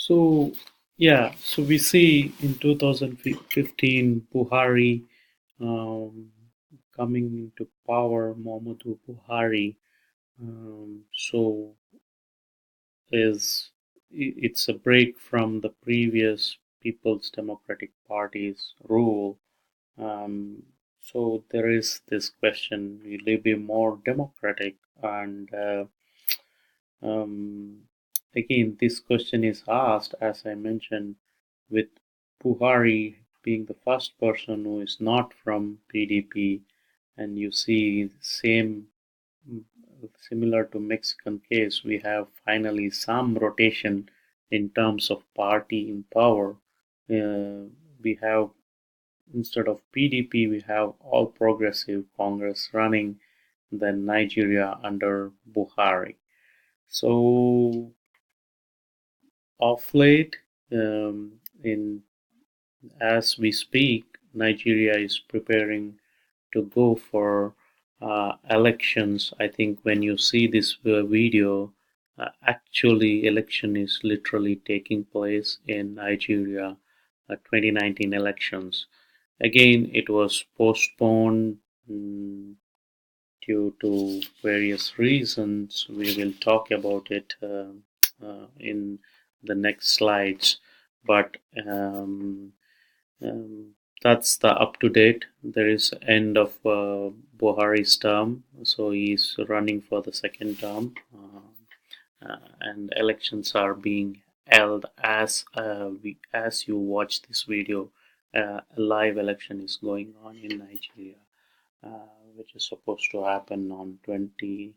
So, so we see in 2015 Buhari um, coming into power, Muhammadu Buhari. So is it's a break from the previous People's Democratic Party's rule. Um, so there is this question: will it be more democratic? And um, again, this question is asked, as I mentioned, with Buhari being the first person who is not from PDP, and you see same similar to Mexican case, we have finally some rotation in terms of party in power. We have instead of PDP, we have All Progressive Congress running the Nigeria under Buhari. So of late, in as we speak, Nigeria is preparing to go for elections. I think when you see this video, actually election is literally taking place in Nigeria, 2019 elections. Again, it was postponed due to various reasons. We will talk about it in the next slides. But um, that's the up to date. There is end of Buhari's term, so he's running for the second term, and elections are being held as you watch this video. A live election is going on in Nigeria, which is supposed to happen on 23rd.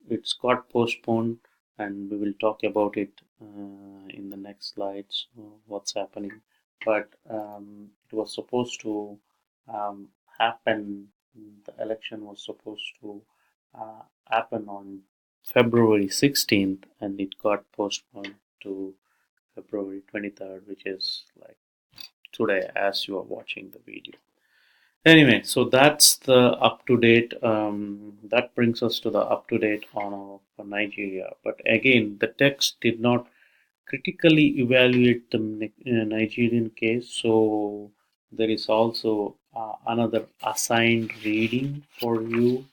It's got postponed, and we will talk about it in the next slides. What's happening? But it was supposed to happen. The election was supposed to happen on February 16th, and it got postponed to February 23rd, which is like today as you are watching the video. Anyway, so that's the up to date. That brings us to the up to date on Nigeria. But again, the text did not critically evaluate the Nigerian case, so there is also another assigned reading for you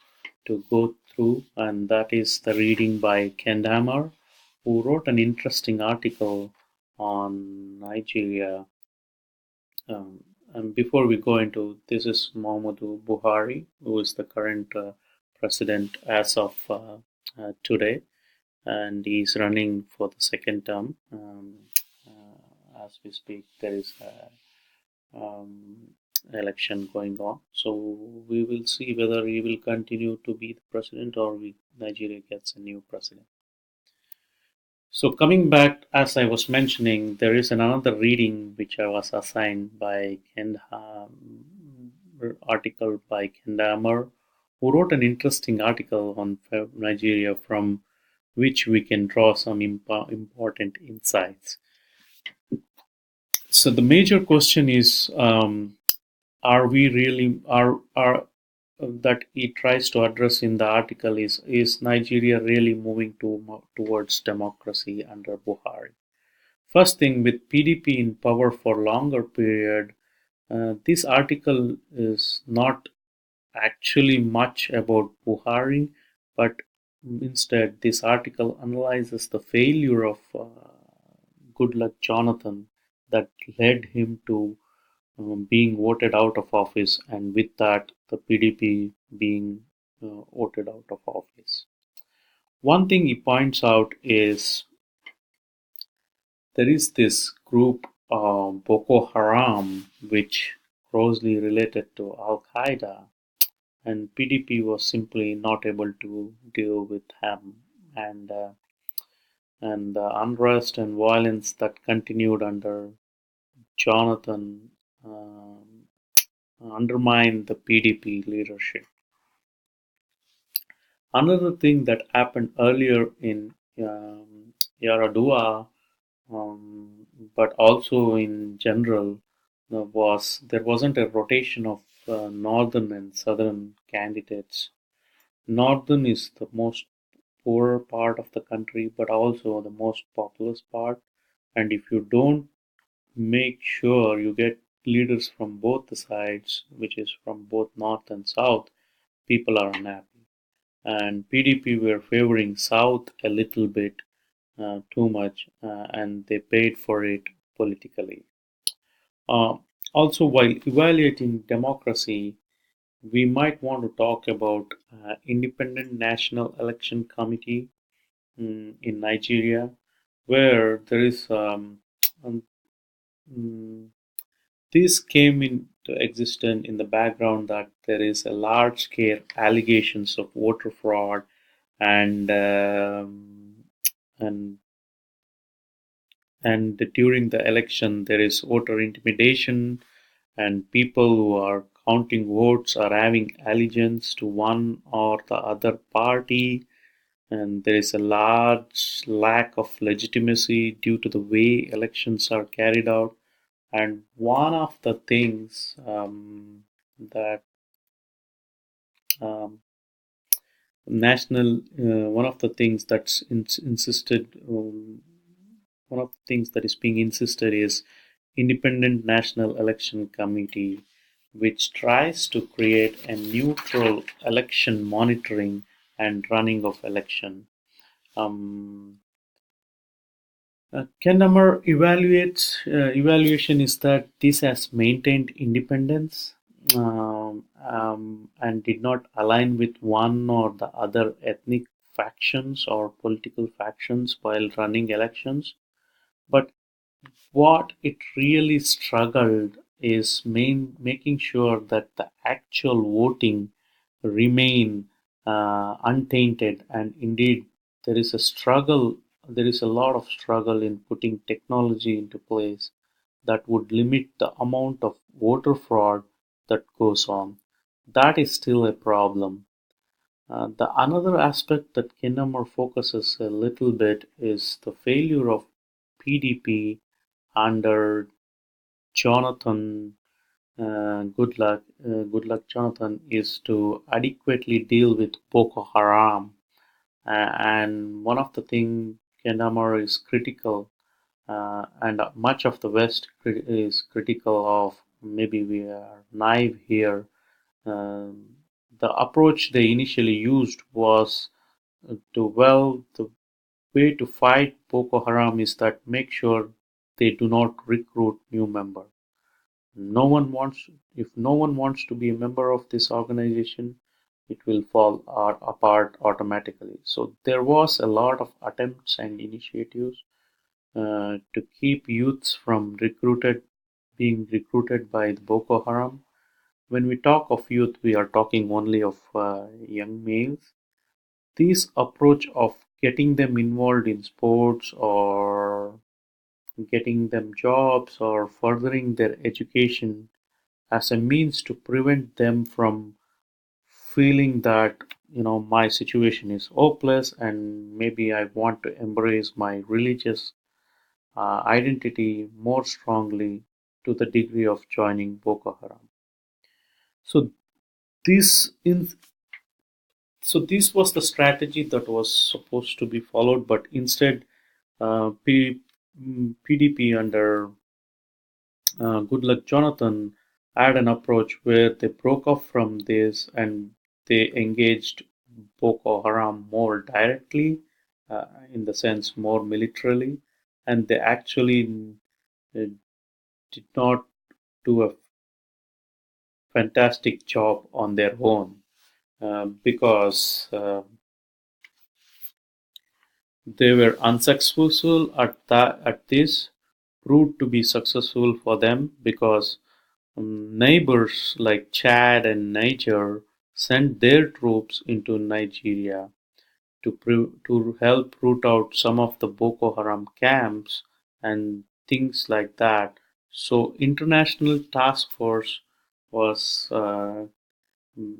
to go through, and that is the reading by Kendamar, who wrote an interesting article on Nigeria. Um, and before we go into this, is Muhammadu Buhari, who is the current president as of today, and he's running for the second term. As we speak, there is a election going on, so we will see whether he will continue to be the president or Nigeria gets a new president. So coming back, as I was mentioning, there is another reading which I was assigned by article by Kendamar, who wrote an interesting article on Nigeria from which we can draw some important insights. So the major question is, are we really are that he tries to address in the article is Nigeria really moving towards democracy under Buhari? First thing, with PDP in power for longer period, this article is not actually much about Buhari, but instead this article analyzes the failure of Goodluck Jonathan that led him to being voted out of office, and with that, the PDP being voted out of office. One thing he points out is there is this group, Boko Haram, which closely related to Al Qaeda, and PDP was simply not able to deal with them, and the unrest and violence that continued under Jonathan undermined the PDP leadership. Another thing that happened earlier in Yaradua, um, but also in general, was there wasn't a rotation of northern and southern candidates. Northern is the most poorer part of the country, but also the most populous part. And if you don't make sure you get leaders from both the sides, which is from both north and south, people are unhappy. And PDP were favoring south a little bit too much, and they paid for it politically. Uh, Also, while evaluating democracy, we might want to talk about Independent National Election Committee in Nigeria, where there is um, mm, this came into existence in the background that there is a large scale allegations of voter fraud and and and during the election there is voter intimidation and people who are counting votes are having allegiance to one or the other party, and there is a large lack of legitimacy due to the way elections are carried out. And one of the things that um, one of the things that's one of the things that is being insisted is Independent National Election Committee, which tries to create a neutral election monitoring and running of election. Um, Kendammer evaluation is that this has maintained independence and did not align with one or the other ethnic factions or political factions while running elections. But what it really struggled is making sure that the actual voting remain untainted, and indeed there is a struggle there is a lot of struggle in putting technology into place that would limit the amount of voter fraud that goes on. That is still a problem. The another aspect that Kinnamer focuses a little bit is the failure of PDP under Jonathan Goodluck Jonathan is to adequately deal with Boko Haram. And one of the things Kendamar is critical, and much of the West is critical of. Maybe we are naive here. The approach they initially used was the way to fight Boko Haram is that make sure they do not recruit new members. No one wants, if no one wants to be a member of this organization, it will fall apart automatically. So there was a lot of attempts and initiatives to keep youths from being recruited by the Boko Haram. When we talk of youth, we are talking only of young males. This approach of getting them involved in sports or getting them jobs or furthering their education as a means to prevent them from feeling that my situation is hopeless and maybe I want to embrace my religious identity more strongly to the degree of joining Boko Haram. So this in this was the strategy that was supposed to be followed, but instead PDP under Goodluck Jonathan had an approach where they broke off from this and they engaged Boko Haram more directly, in the sense more militarily, and they actually did not do a fantastic job on their own because they were unsuccessful at this proved to be successful for them because neighbors like Chad and Niger sent their troops into Nigeria to help root out some of the Boko Haram camps and things like that. So international task force was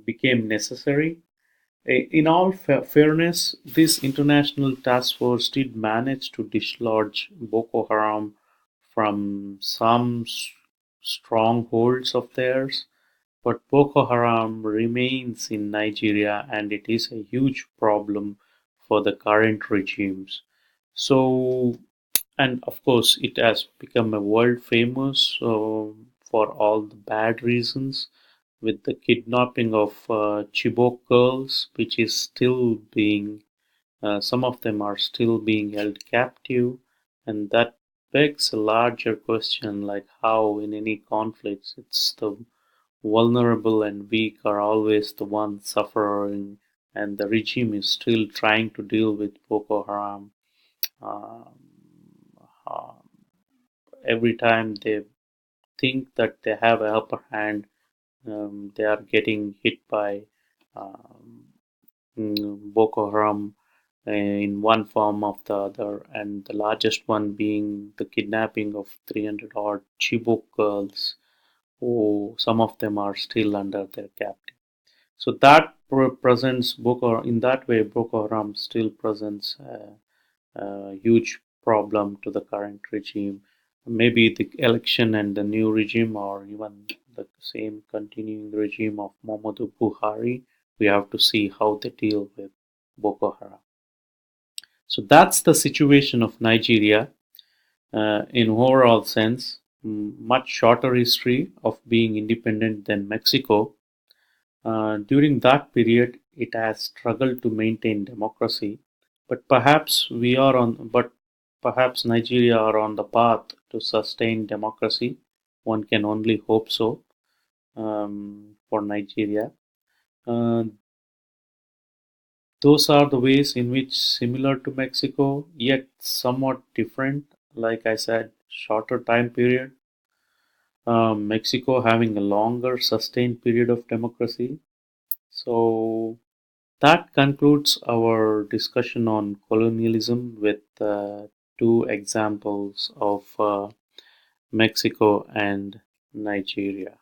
became necessary. In all fairness, this international task force did manage to dislodge Boko Haram from some strongholds of theirs, but Boko Haram remains in Nigeria and it is a huge problem for the current regimes. So, and of course, it has become a world famous for all the bad reasons, with the kidnapping of Chibok girls, which is still being, some of them are still being held captive, and that begs a larger question like how in any conflicts it's the vulnerable and weak are always the ones suffering, and the regime is still trying to deal with Boko Haram. Um, uh, every time they think that they have a upper hand, they are getting hit by um, Boko Haram in one form of the other, and the largest one being the kidnapping of 300 odd Chibok girls, who some of them are still under their captive. So that presents Boko in that way. Boko Haram still presents a huge problem to the current regime. Maybe the election and the new regime, or even the same continuing regime of Muhammadu Buhari, we have to see how they deal with Boko Haram. So that's the situation of Nigeria in overall sense. Much shorter history of being independent than Mexico. During that period, it has struggled to maintain democracy, but perhaps Nigeria are on the path to sustain democracy. One can only hope so for Nigeria. Uh, those are the ways in which similar to Mexico, yet somewhat different. Like I said, shorter time period. Mexico having a longer sustained period of democracy. So that concludes our discussion on colonialism with two examples of Mexico and Nigeria.